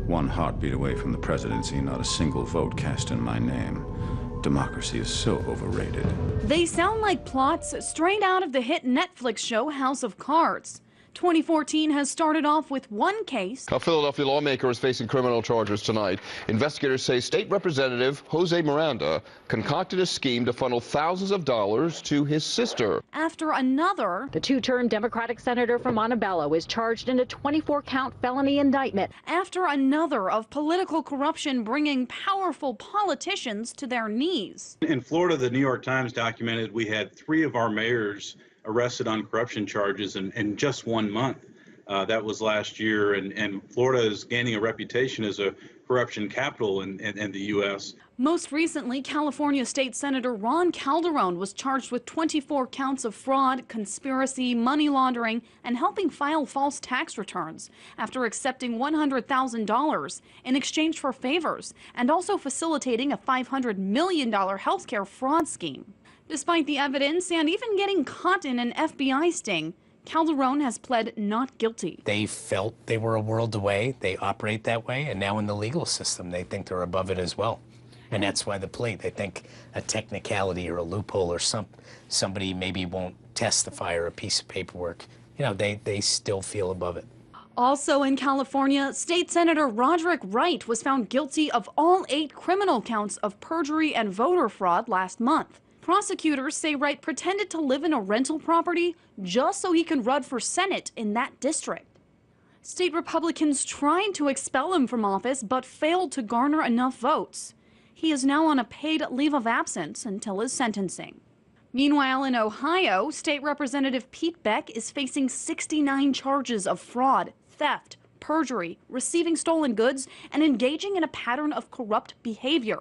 One heartbeat away from the presidency, not a single vote cast in my name. Democracy is so overrated. They sound like plots straight out of the hit Netflix show House of Cards. 2014 has started off with one case. A Philadelphia lawmaker is facing criminal charges tonight. Investigators say State Representative Jose Miranda concocted a scheme to funnel thousands of dollars to his sister. After another, the two-term Democratic senator from Montebello is charged in a 24-count felony indictment. After another of political corruption bringing powerful politicians to their knees. In Florida, the New York Times documented we had 3 of our mayors arrested on corruption charges in just 1 month. That was last year, and Florida is gaining a reputation as a corruption capital in the U.S. Most recently, California State Senator Ron Calderon was charged with 24 counts of fraud, conspiracy, money laundering, and helping file false tax returns after accepting $100,000 in exchange for favors and also facilitating a $500 million healthcare fraud scheme. Despite the evidence and even getting caught in an FBI sting, Calderon has pled not guilty. They felt they were a world away. They operate that way. And now in the legal system, they think they're above it as well. And that's why the plea. They think a technicality or a loophole or somebody maybe won't testify or a piece of paperwork. You know, they still feel above it. Also in California, State Senator Roderick Wright was found guilty of all 8 criminal counts of perjury and voter fraud last month. Prosecutors say Wright pretended to live in a rental property just so he can run for Senate in that district. State Republicans tried to expel him from office but failed to garner enough votes. He is now on a paid leave of absence until his sentencing. Meanwhile, in Ohio, State Representative Pete Beck is facing 69 charges of fraud, theft, perjury, receiving stolen goods, and engaging in a pattern of corrupt behavior.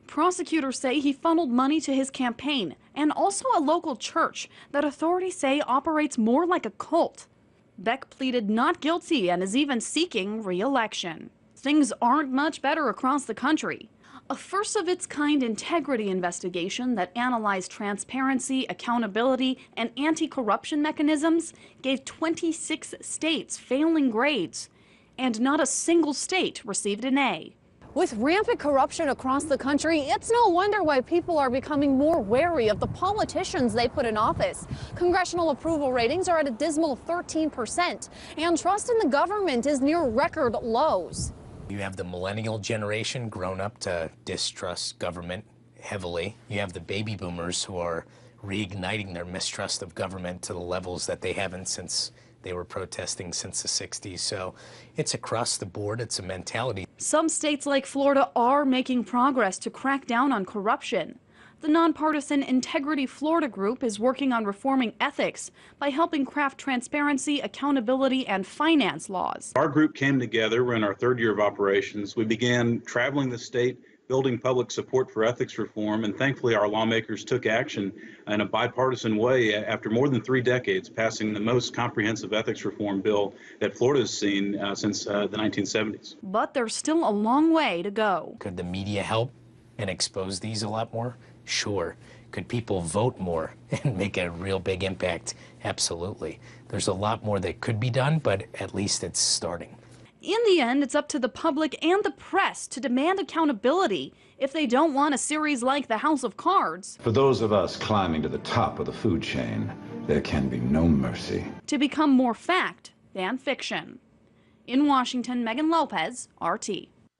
Prosecutors say he funneled money to his campaign and also a local church that authorities say operates more like a cult. Beck pleaded not guilty and is even seeking re-election. Things aren't much better across the country. A first-of-its-kind integrity investigation that analyzed transparency, accountability, and anti-corruption mechanisms gave 26 states failing grades, and not a single state received an A. With rampant corruption across the country, it's no wonder why people are becoming more wary of the politicians they put in office. Congressional approval ratings are at a dismal 13%, and trust in the government is near record lows. You have the millennial generation grown up to distrust government heavily. You have the baby boomers who are reigniting their mistrust of government to the levels that they haven't since they were protesting since the 60s. So it's across the board. It's a mentality. Some states like Florida are making progress to crack down on corruption. The nonpartisan Integrity Florida Group is working on reforming ethics by helping craft transparency, accountability, and finance laws. Our group came together. We're in our 3rd year of operations. We began traveling the state, building public support for ethics reform, and thankfully our lawmakers took action in a bipartisan way after more than 3 decades, passing the most comprehensive ethics reform bill that Florida has seen since the 1970s. But there's still a long way to go. Could the media help and expose these a lot more? Sure. Could people vote more and make a real big impact? Absolutely. There's a lot more that could be done, but at least it's starting. In the end, it's up to the public and the press to demand accountability if they don't want a series like the House of Cards. For those of us climbing to the top of the food chain, there can be no mercy. To become more fact than fiction. In Washington, Meghan Lopez, RT.